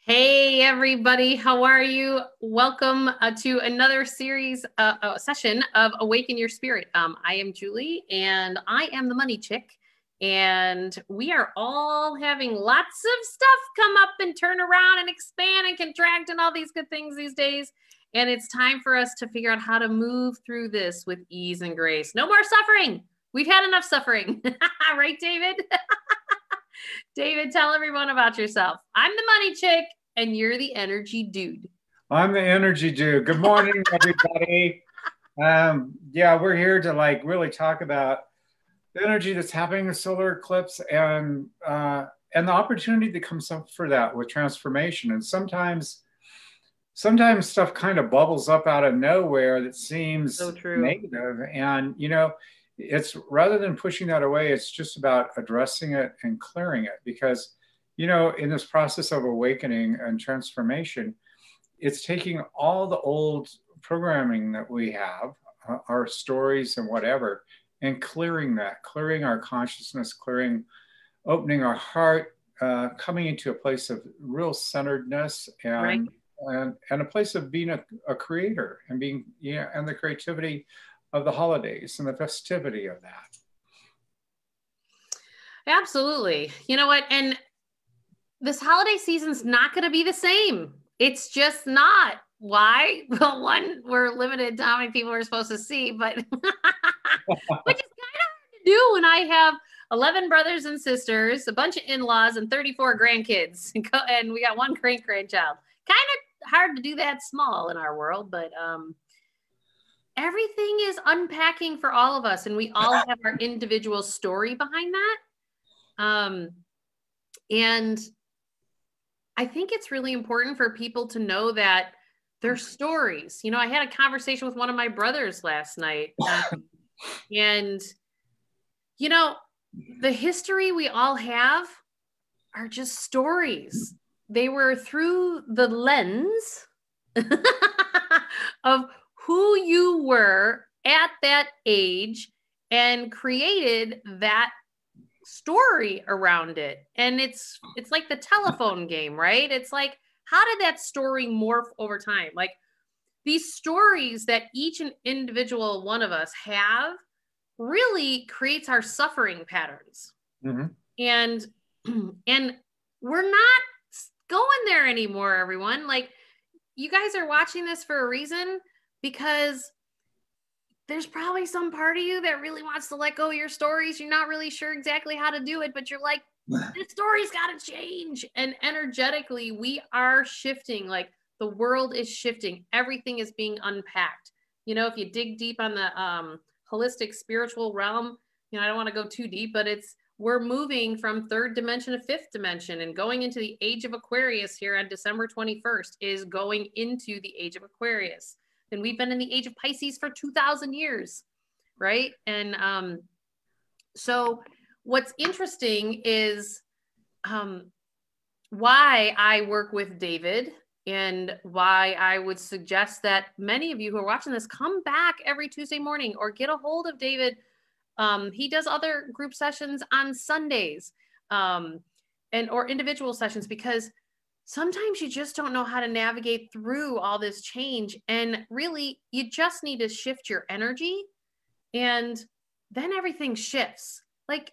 Hey everybody, how are you? Welcome to another session of Awaken Your Spirit. I am Julie and I am the money chick, and we are all having lots of stuff come up and turn around and expand and contract and all these good things these days. And it's time for us to figure out how to move through this with ease and grace. No more suffering. We've had enough suffering. Right, David? David, tell everyone about yourself. I'm the money chick, and you're the energy dude. I'm the energy dude. Good morning, everybody. Yeah, we're here to really talk about the energy that's happening in the solar eclipse and the opportunity that comes up for that with transformation. And sometimes stuff kind of bubbles up out of nowhere that seems So true. negative. And it's rather than pushing that away, it's just about addressing it and clearing it, because in this process of awakening and transformation, it's taking all the old programming that we have, our stories and whatever, and clearing our consciousness, opening our heart, coming into a place of real centeredness and a place of being a creator and being, and the creativity of the holidays and the festivity of that. Absolutely. You know what? And this holiday season's not going to be the same. It's just not. Why? Well, one, we're limited to how many people we're supposed to see, but which is kind of hard to do when I have 11 brothers and sisters, a bunch of in-laws, and 34 grandkids, and we got one great-grandchild. Kind of hard to do that small in our world, but everything is unpacking for all of us, and we all have our individual story behind that. And I think it's really important for people to know that their stories. I had a conversation with one of my brothers last night, and the history we all have are just stories. They were through the lens of who you were at that age and created that story around it. And it's like the telephone game, right? It's like, how did that story morph over time? Like, these stories that each and individual one of us have really creates our suffering patterns. Mm-hmm. And we're not going there anymore, everyone. Like, you guys are watching this for a reason, because there's probably some part of you that really wants to let go of your stories. You're not really sure exactly how to do it, but you're like, this story's got to change. And energetically, we are shifting. Like, the world is shifting. Everything is being unpacked. If you dig deep on the holistic spiritual realm, I don't want to go too deep, but we're moving from third dimension to fifth dimension, and going into the age of Aquarius here on December 21st is going into the age of Aquarius. And we've been in the age of Pisces for 2,000 years, right? And so what's interesting is why I work with David, and why I would suggest that many of you who are watching this come back every Tuesday morning or get a hold of David. He does other group sessions on Sundays or individual sessions, because sometimes you just don't know how to navigate through all this change. And really, you just need to shift your energy, and then everything shifts. Like,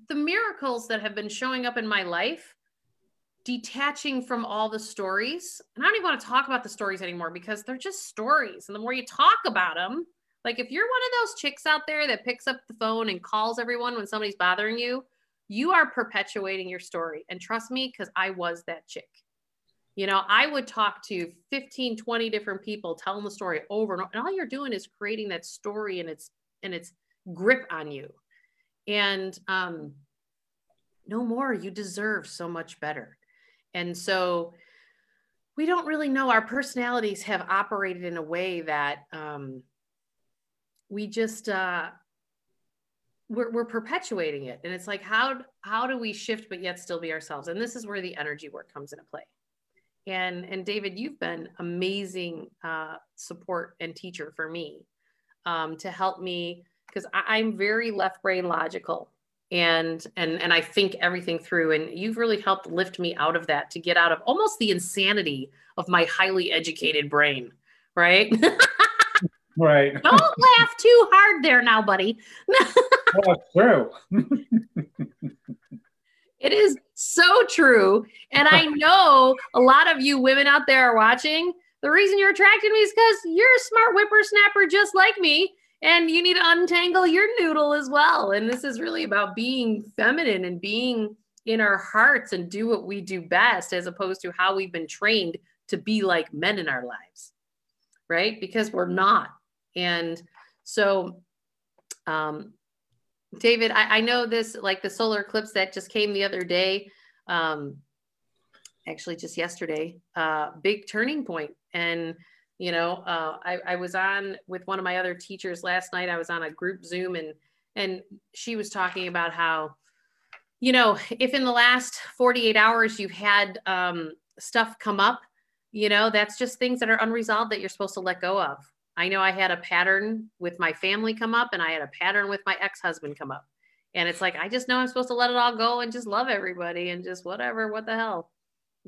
the miracles that have been showing up in my life, detaching from all the stories. And I don't even want to talk about the stories anymore, because they're just stories. And the more you talk about them, like, if you're one of those chicks out there that picks up the phone and calls everyone when somebody's bothering you, you are perpetuating your story. And trust me, because I was that chick. I would talk to 15, 20 different people, telling the story over and over. And all you're doing is creating that story and its grip on you. And no more. You deserve so much better. And so we don't really know. Our personalities have operated in a way that we just... we're perpetuating it. And it's like, how do we shift but yet still be ourselves? And this is where the energy work comes into play. And David, you've been amazing support and teacher for me, to help me, because I'm very left brain logical. and I think everything through, and you've really helped lift me out of that, to get out of almost the insanity of my highly educated brain, right? Right. Don't laugh too hard there now, buddy. Oh, that's true. It is so true. And I know a lot of you women out there are watching. The reason you're attracting me is because you're a smart whippersnapper just like me. And you need to untangle your noodle as well. And this is really about being feminine and being in our hearts and do what we do best, as opposed to how we've been trained to be like men in our lives, right? Because we're not. And so, David, I know this, like the solar eclipse that just came the other day, actually just yesterday, big turning point. And, you know, I was on with one of my other teachers last night. I was on a group Zoom, and she was talking about how, you know, if in the last 48 hours you've had stuff come up, you know, that's just things that are unresolved that you're supposed to let go of. I know I had a pattern with my family come up, and I had a pattern with my ex-husband come up. And it's like, I just know I'm supposed to let it all go and just love everybody and just whatever, what the hell,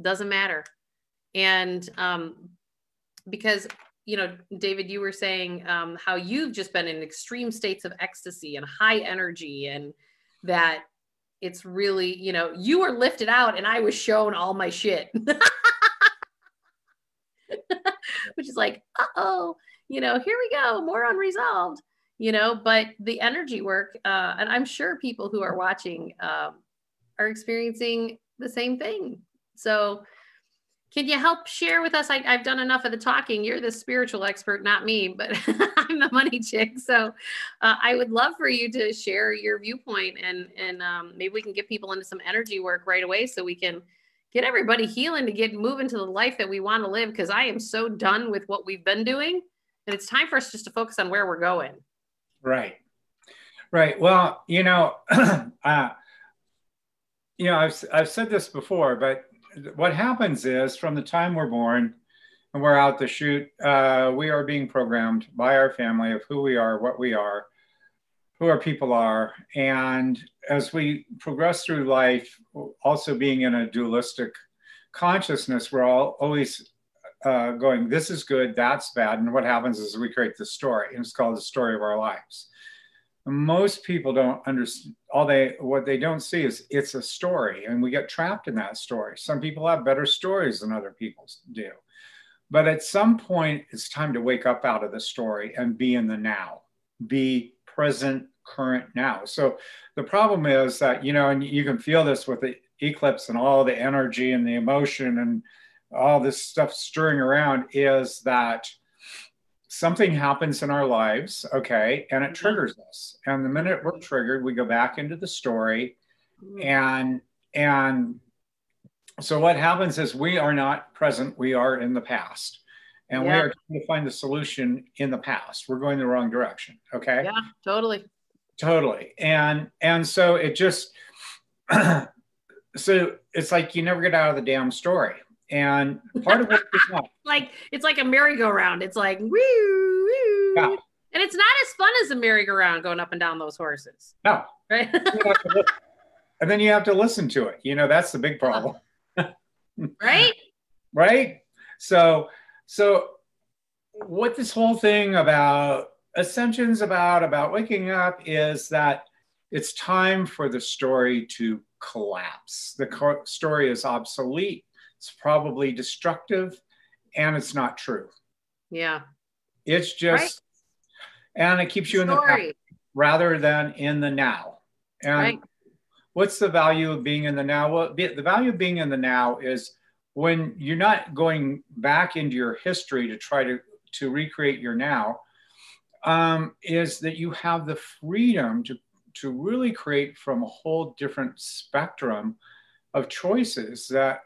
doesn't matter. And because, you know, David, you were saying how you've just been in extreme states of ecstasy and high energy, and that it's really, you know, you were lifted out and I was shown all my shit. Which is like, uh-oh, you know, here we go, more unresolved, you know. But the energy work, and I'm sure people who are watching are experiencing the same thing. So can you help share with us? I've done enough of the talking. You're the spiritual expert, not me, but I'm the money chick. So I would love for you to share your viewpoint, and maybe we can get people into some energy work right away, so we can get everybody healing to get moving to the life that we want to live. Because I am so done with what we've been doing, and it's time for us just to focus on where we're going. Right. Right. Well, you know, I've said this before, but what happens is, from the time we're born and we're out the chute, we are being programmed by our family of who we are, what we are, who our people are. And as we progress through life, also being in a dualistic consciousness, we're always going, this is good, that's bad. And what happens is we create this story, and it's called the story of our lives. Most people don't understand, what they don't see is it's a story, and we get trapped in that story. Some people have better stories than other people do. But at some point, it's time to wake up out of the story and be in the now, be present, current now. So the problem is that, you know, and you can feel this with the eclipse and all the energy and the emotion and all this stuff stirring around, is that something happens in our lives, okay, and it triggers us. And the minute we're triggered, we go back into the story. And so what happens is we are not present, we are in the past. And we are trying to find the solution in the past. We're going the wrong direction, okay? Yeah, totally. Totally. And so it just, so it's like you never get out of the damn story. And part of it is not. Like, it's like a merry-go-round. It's like, woo, woo. Yeah. And it's not as fun as a merry-go-round going up and down those horses. No. Right? And then you have to listen to it. You know, that's the big problem. Right? Right? So what this whole thing about Ascension's about waking up is that it's time for the story to collapse. The story is obsolete. It's probably destructive, and it's not true. Yeah. It's just, and it keeps you in the past rather than in the now. And what's the value of being in the now? Well, the value of being in the now is when you're not going back into your history to try to recreate your now, is that you have the freedom to really create from a whole different spectrum of choices that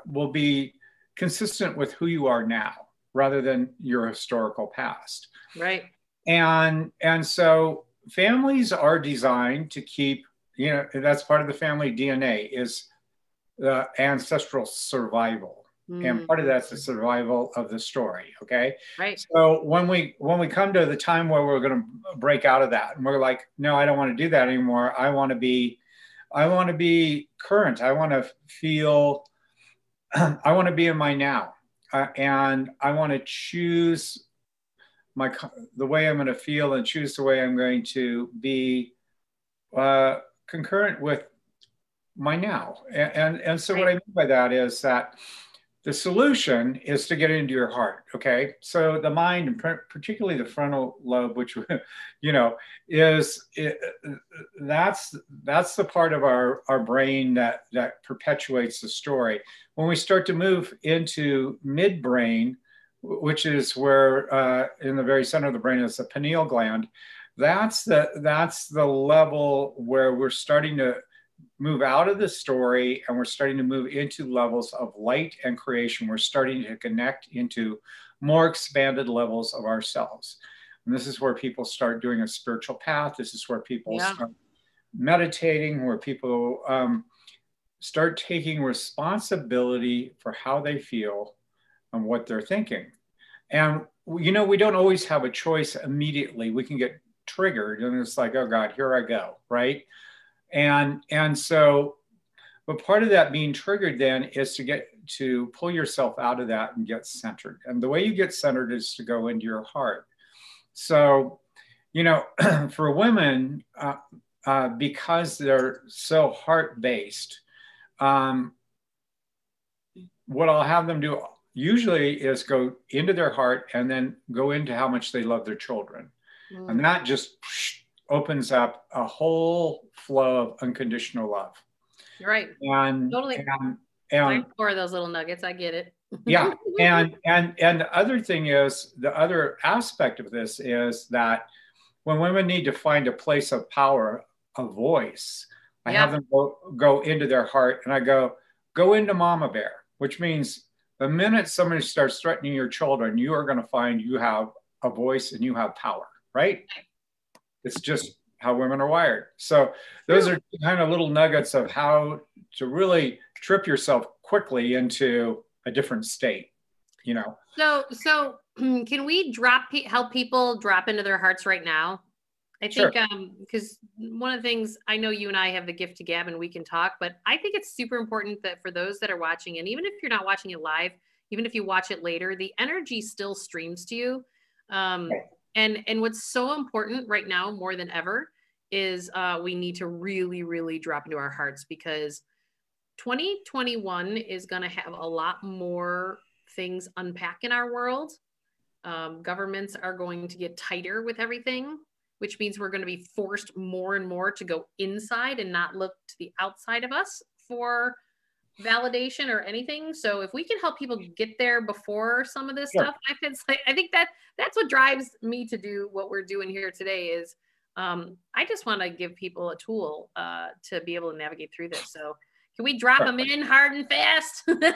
will be consistent with who you are now, rather than your historical past. Right. And so families are designed to keep, you know, that's part of the family DNA, is the ancestral survival. And part of that's the survival of the story. Okay. Right. So when we come to the time where we're going to break out of that, and we're like, no, I don't want to do that anymore. I want to be current. I want to feel, I want to be in my now. And I want to choose the way I'm going to feel and choose the way I'm going to be concurrent with my now. And so what I mean by that is that the solution is to get into your heart. Okay. So the mind, and particularly the frontal lobe, which, that's the part of our brain that perpetuates the story. When we start to move into midbrain, which is where in the very center of the brain is the pineal gland, that's the level where we're starting to move out of the story, and we're starting to move into levels of light and creation. We're starting to connect into more expanded levels of ourselves. And this is where people start doing a spiritual path. This is where people start meditating, where people start taking responsibility for how they feel and what they're thinking. And, we don't always have a choice immediately. We can get triggered and it's like, oh God, here I go, right? And so, but part of that being triggered then is to pull yourself out of that and get centered. And the way you get centered is to go into your heart. So, for women, because they're so heart-based, what I'll have them do usually is go into their heart and then go into how much they love their children. And that just opens up a whole flow of unconditional love. Right. And totally. And for those little nuggets, I get it. Yeah. And the other thing is, the other aspect of this is that when women need to find a place of power, a voice, I have them go into their heart, and I go into Mama Bear, which means the minute somebody starts threatening your children, you are going to find you have a voice and you have power, right? It's just how women are wired. So those are kind of little nuggets of how to really trip yourself quickly into a different state, So can we help people drop into their hearts right now? I think, because one of the things, I know you and I have the gift to gab and we can talk, but I think it's super important that for those that are watching, and even if you're not watching it live, even if you watch it later, the energy still streams to you. And what's so important right now more than ever is we need to really, really drop into our hearts, because 2021 is going to have a lot more things unpack in our world. Governments are going to get tighter with everything, which means we're going to be forced more and more to go inside and not look to the outside of us for validation or anything. So if we can help people get there before some of this stuff, I think that's what drives me to do what we're doing here today is I just want to give people a tool to be able to navigate through this. So can we drop them in hard and fast? Okay,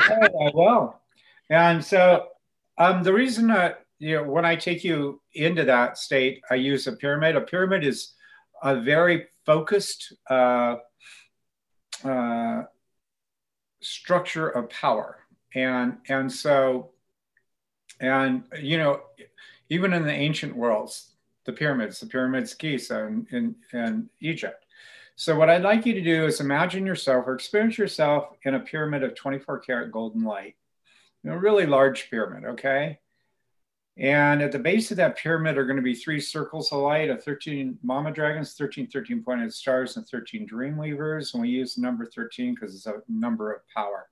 I will. And so the reason that, when I take you into that state, I use a pyramid. A pyramid is a very focused structure of power. And even in the ancient worlds, the pyramids 𝐾𝐮𝐭𝐡𝐨𝐫 in Egypt. So what I'd like you to do is imagine yourself or experience yourself in a pyramid of 24 karat golden light, a really large pyramid, okay? And at the base of that pyramid are going to be 3 circles of light, of 13 mama dragons, 13 pointed stars, and 13 dream weavers. And we use the number 13 because it's a number of power.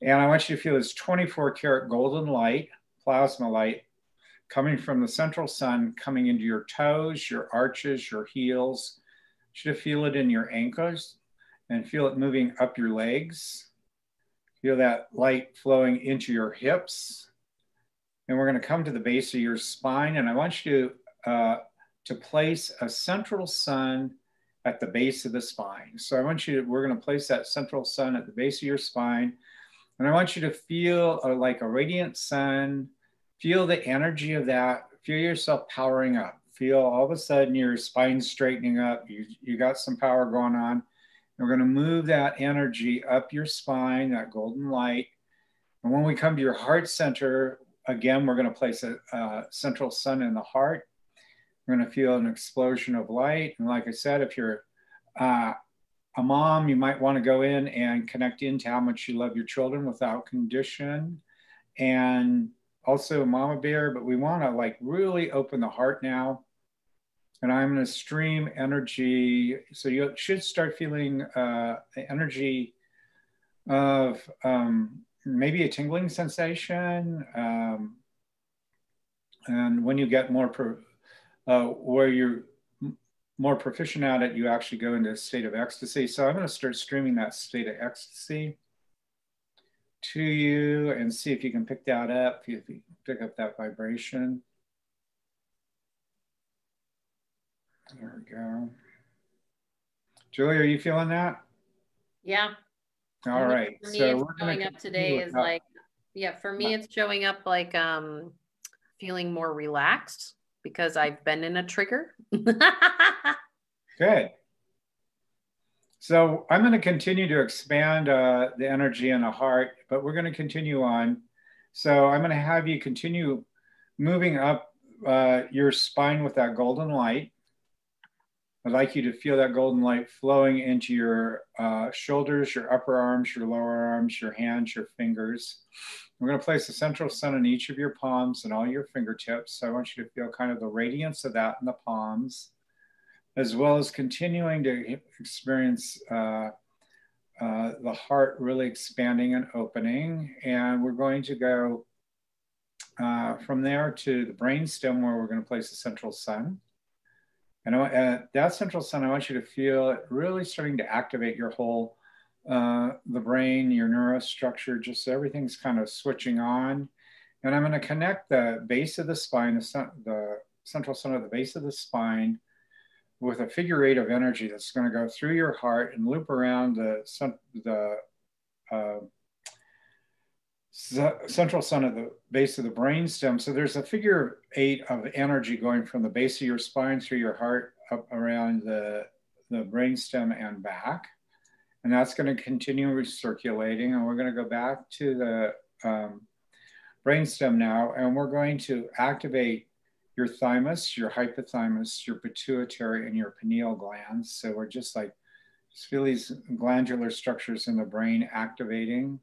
And I want you to feel this 24 karat golden light, plasma light, coming from the central sun, coming into your toes, your arches, your heels. You should feel it in your ankles and feel it moving up your legs. Feel that light flowing into your hips. And we're going to come to the base of your spine. And I want you to place a central sun at the base of the spine. So we're going to place that central sun at the base of your spine. And I want you to feel like a radiant sun. Feel the energy of that. Feel yourself powering up. Feel all of a sudden your spine straightening up. You got some power going on. And we're going to move that energy up your spine, that golden light. And when we come to your heart center, again, we're going to place a central sun in the heart. We're going to feel an explosion of light. And like I said, if you're a mom, you might want to go in and connect into how much you love your children without condition. And also Mama Bear, but we want to like really open the heart now. And I'm going to stream energy. So you should start feeling the energy of maybe a tingling sensation. And when you get more, where you're more proficient at it, you actually go into a state of ecstasy. So I'm going to start streaming that state of ecstasy to you and see if you can pick that up, if you pick up that vibration. There we go. Julie, are you feeling that? Yeah. All right. For me, so it's we're showing up today is like, yeah, for me, it's showing up like feeling more relaxed because I've been in a trigger. Good. So I'm going to continue to expand the energy in the heart, but we're going to continue on. So I'm going to have you continue moving up your spine with that golden light. I'd like you to feel that golden light flowing into your shoulders, your upper arms, your lower arms, your hands, your fingers. We're going to place the central sun in each of your palms and all your fingertips. So I want you to feel kind of the radiance of that in the palms, as well as continuing to experience the heart really expanding and opening. And we're going to go from there to the brainstem, where we're going to place the central sun. And that central sun, I want you to feel it really starting to activate your whole, the brain, your neurostructure, just everything's kind of switching on. And I'm going to connect the base of the spine, the central sun at the base of the spine, with a figure 8 of energy that's going to go through your heart and loop around the central sun at the base of the brainstem. So there's a figure 8 of energy going from the base of your spine through your heart up around the brainstem and back. And that's going to continue recirculating. And we're going to go back to the brainstem now, and we're going to activate your thymus, your hypothalamus, your pituitary, and your pineal glands. So we're just feel these glandular structures in the brain activating.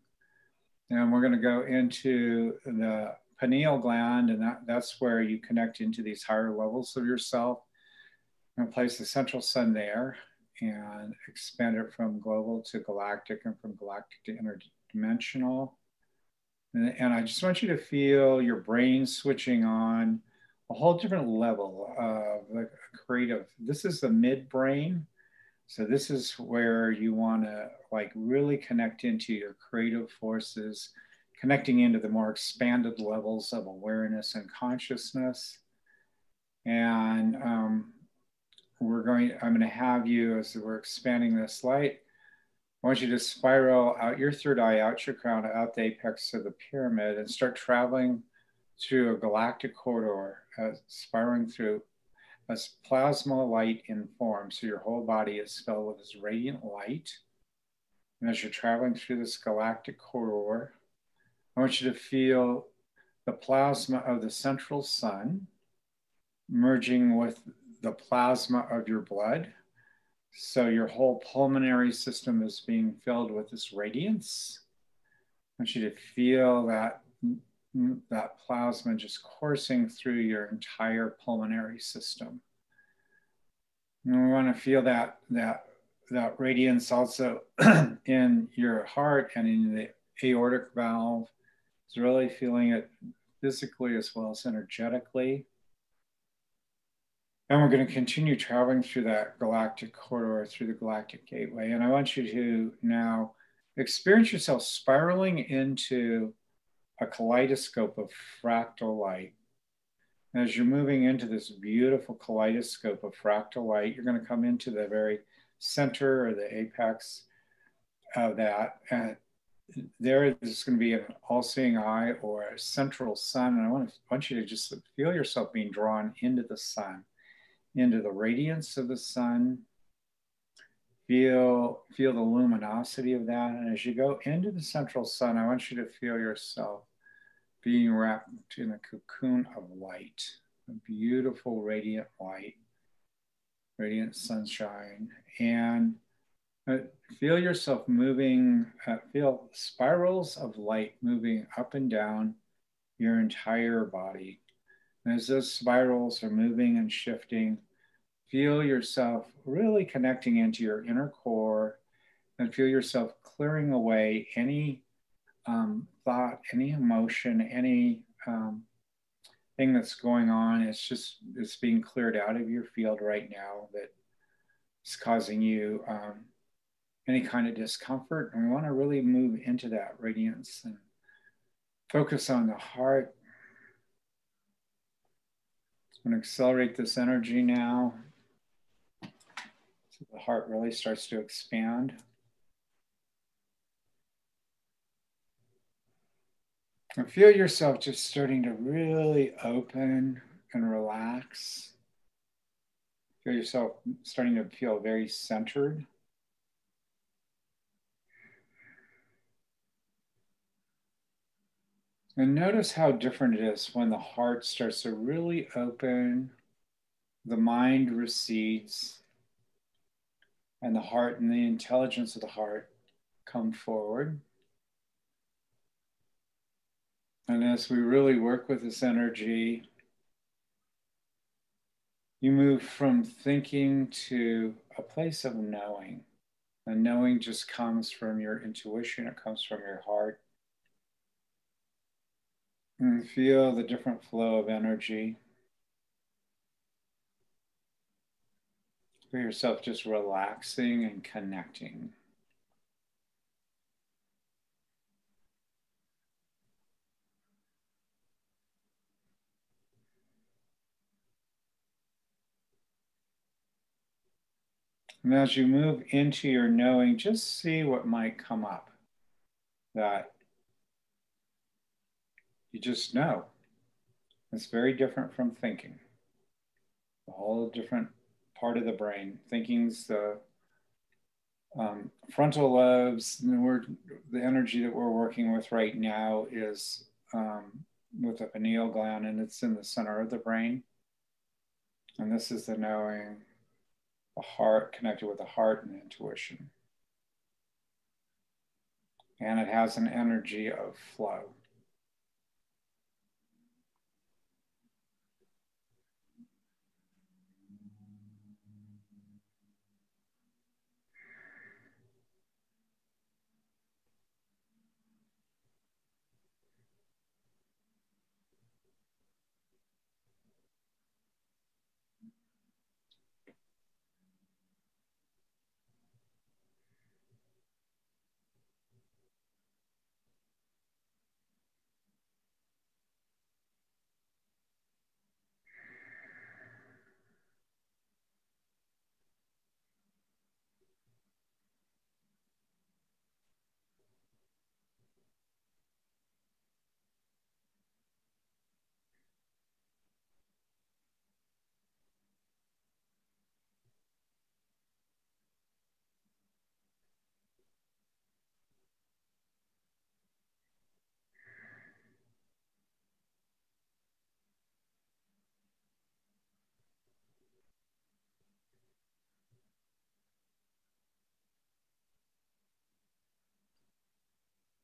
And we're going to go into the pineal gland, and that's where you connect into these higher levels of yourself. I'm going to place the central sun there and expand it from global to galactic and from galactic to interdimensional. And I just want you to feel your brain switching on a whole different level of like a creative. This is the midbrain. So this is where you want to like really connect into your creative forces, connecting into the more expanded levels of awareness and consciousness. And I'm going to have you, as we're expanding this light, I want you to spiral out your third eye, out your crown, out the apex of the pyramid, and start traveling through a galactic corridor, spiraling through as plasma light in form. So your whole body is filled with this radiant light. And as you're traveling through this galactic corridor, I want you to feel the plasma of the central sun merging with the plasma of your blood. So your whole pulmonary system is being filled with this radiance. I want you to feel that plasma just coursing through your entire pulmonary system. And we want to feel that radiance also in your heart and in the aortic valve. It's really feeling it physically as well as energetically. And we're going to continue traveling through that galactic corridor, through the galactic gateway. And I want you to now experience yourself spiraling into a kaleidoscope of fractal light. And as you're moving into this beautiful kaleidoscope of fractal light, you're going to come into the very center or the apex of that. And there is going to be an all-seeing eye or a central sun. And I want you to just feel yourself being drawn into the sun, into the radiance of the sun, Feel the luminosity of that. And as you go into the central sun, I want you to feel yourself being wrapped in a cocoon of light, a beautiful radiant light, radiant sunshine. And feel yourself moving, feel spirals of light moving up and down your entire body. And as those spirals are moving and shifting, feel yourself really connecting into your inner core, and feel yourself clearing away any thought, any emotion, any thing that's going on. It's being cleared out of your field right now that is causing you any kind of discomfort. And we want to really move into that radiance and focus on the heart. I'm going to accelerate this energy now. So the heart really starts to expand. And feel yourself just starting to really open and relax. Feel yourself starting to feel very centered. And notice how different it is when the heart starts to really open, the mind recedes, and the heart and the intelligence of the heart come forward. And as we really work with this energy, you move from thinking to a place of knowing. And knowing just comes from your intuition, it comes from your heart. And feel the different flow of energy. Feel yourself just relaxing and connecting. And as you move into your knowing, just see what might come up that you just know. It's very different from thinking. A whole different part of the brain. Thinking's the frontal lobes. And the energy that we're working with right now is with the pineal gland, and it's in the center of the brain. And this is the knowing, the heart, connected with the heart and intuition. And it has an energy of flow.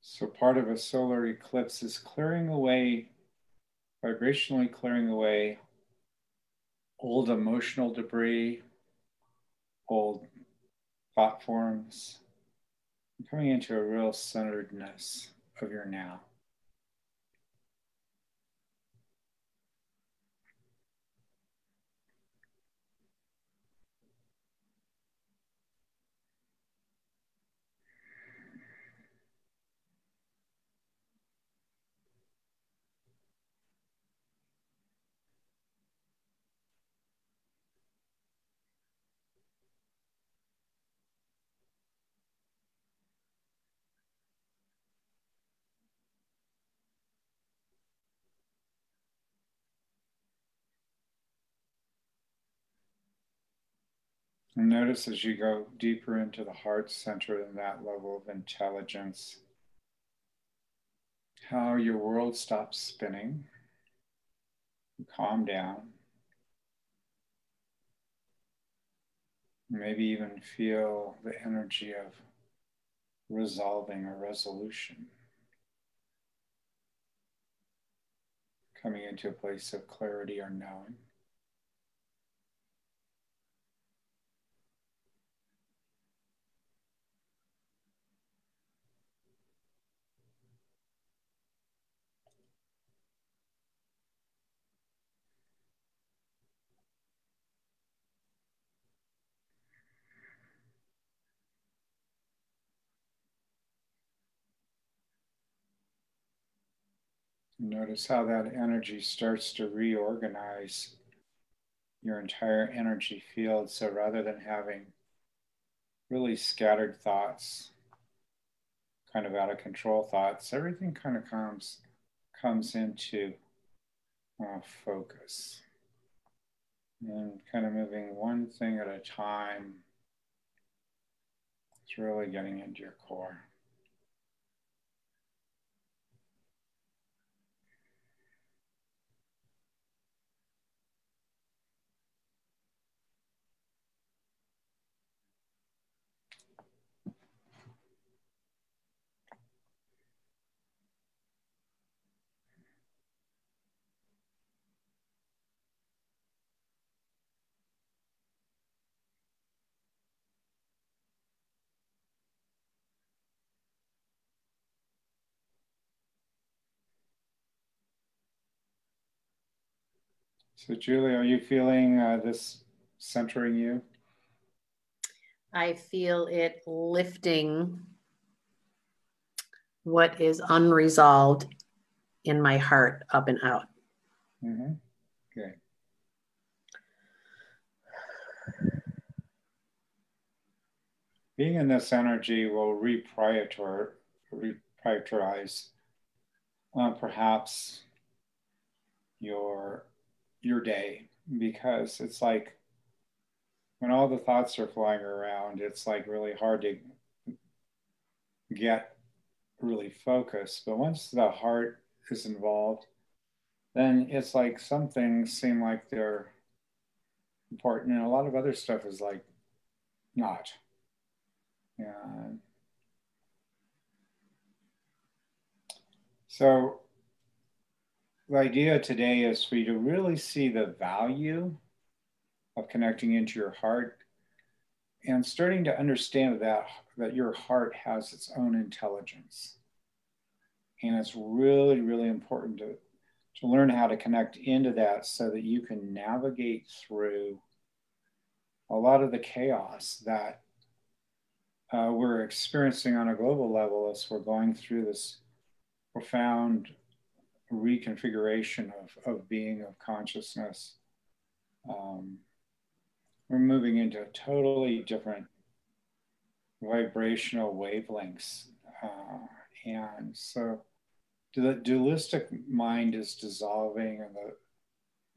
So part of a solar eclipse is clearing away, vibrationally clearing away old emotional debris, old thought forms, coming into a real centeredness of your now. And notice as you go deeper into the heart center and that level of intelligence, how your world stops spinning. You calm down. Maybe even feel the energy of resolving a resolution. Coming into a place of clarity or knowing. Notice how that energy starts to reorganize your entire energy field. So rather than having really scattered thoughts, kind of out of control thoughts, everything kind of comes into focus. And kind of moving one thing at a time. It's really getting into your core. So Julie, are you feeling this centering you? I feel it lifting what is unresolved in my heart up and out. Mm-hmm. Okay. Being in this energy will reprioritize perhaps your day, because it's like when all the thoughts are flying around, it's like really hard to get really focused. But once the heart is involved, then it's like some things seem like they're important, and a lot of other stuff is like not. And so the idea today is for you to really see the value of connecting into your heart and starting to understand that your heart has its own intelligence. And it's really, really important to learn how to connect into that so that you can navigate through a lot of the chaos that we're experiencing on a global level as we're going through this profound reconfiguration of being, of consciousness. We're moving into totally different vibrational wavelengths. And so the dualistic mind is dissolving, and the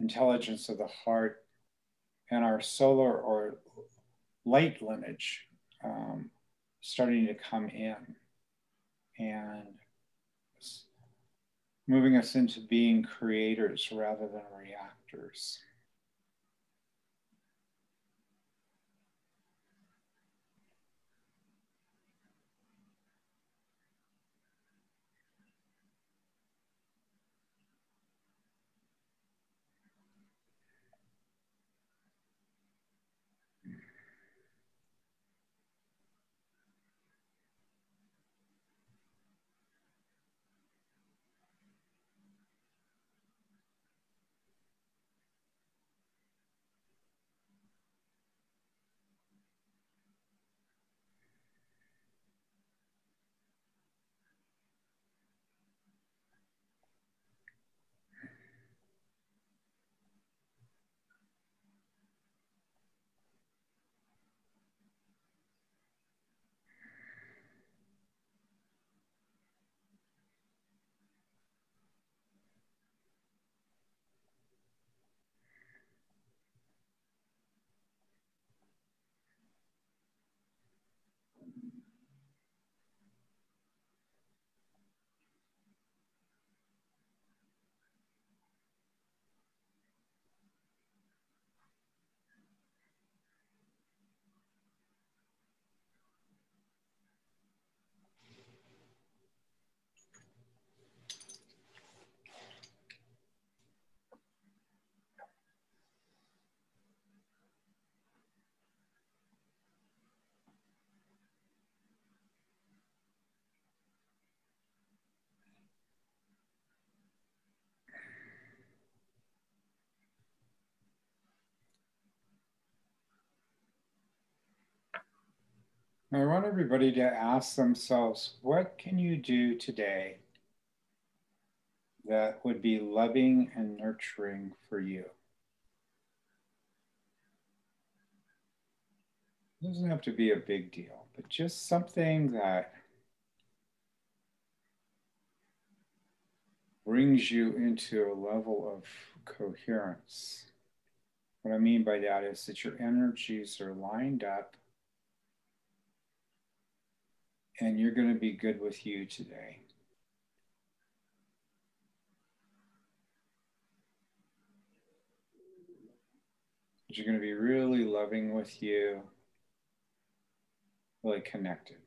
intelligence of the heart and our solar or light lineage starting to come in and moving us into being creators rather than reactors. I want everybody to ask themselves, what can you do today that would be loving and nurturing for you? It doesn't have to be a big deal, but just something that brings you into a level of coherence. What I mean by that is that your energies are lined up and you're going to be good with you today. You're going to be really loving with you, really connected.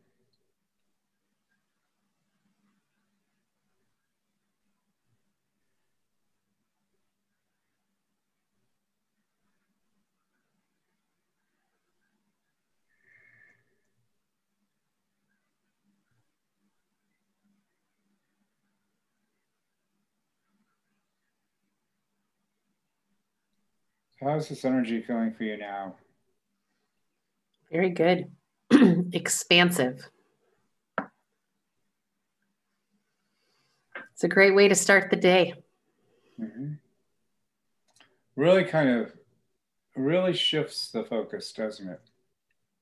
How's this energy feeling for you now? Very good. Expansive. It's a great way to start the day. Mm-hmm. Really kind of really shifts the focus, doesn't it?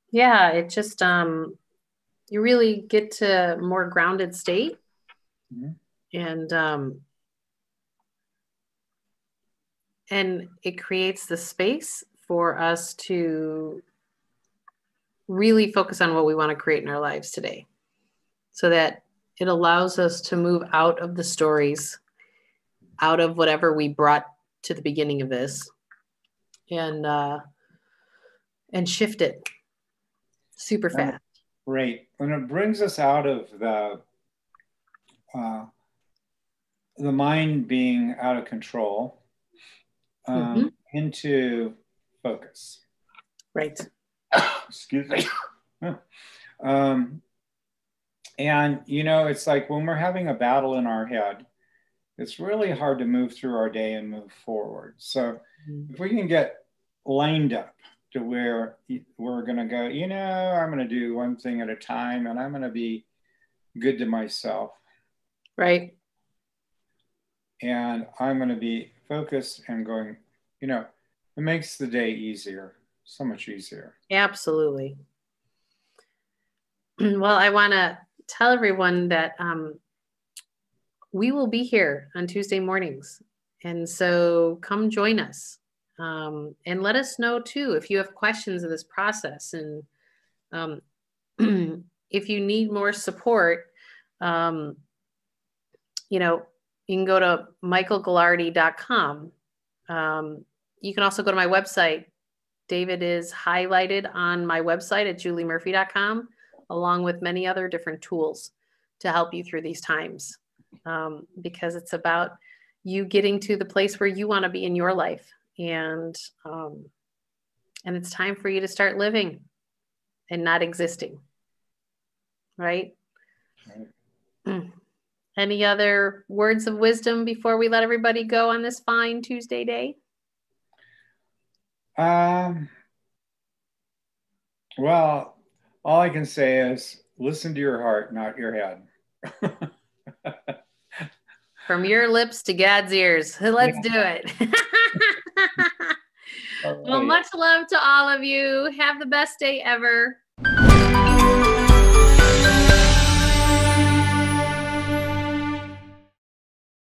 Yeah, it just you really get to a more grounded state. Mm-hmm. And it creates the space for us to really focus on what we want to create in our lives today, so that it allows us to move out of the stories, out of whatever we brought to the beginning of this, and shift it super fast. Right. When it brings us out of the mind being out of control, mm-hmm. into focus. Right. Excuse me. And, you know, it's like when we're having a battle in our head, it's really hard to move through our day and move forward. So if we can get lined up to where we're going to go, you know, I'm going to do one thing at a time and I'm going to be good to myself. Right. And I'm going to be focused and going, you know, it makes the day easier, so much easier. Absolutely. Well, I want to tell everyone that we will be here on Tuesday mornings. And so come join us. And let us know too if you have questions of this process. And if you need more support, you know, you can go to 𝑘𝐮𝐭𝐡𝐨𝐫.com. You can also go to my website. David is highlighted on my website at 𝑘𝐮𝐭𝐡𝐨𝐫.com, along with many other different tools to help you through these times. Because it's about you getting to the place where you want to be in your life. And it's time for you to start living and not existing. Right? Any other words of wisdom before we let everybody go on this fine Tuesday day? Well, all I can say is listen to your heart, not your head. From your lips to God's ears. Let's do it. Well, much love to all of you. Have the best day ever.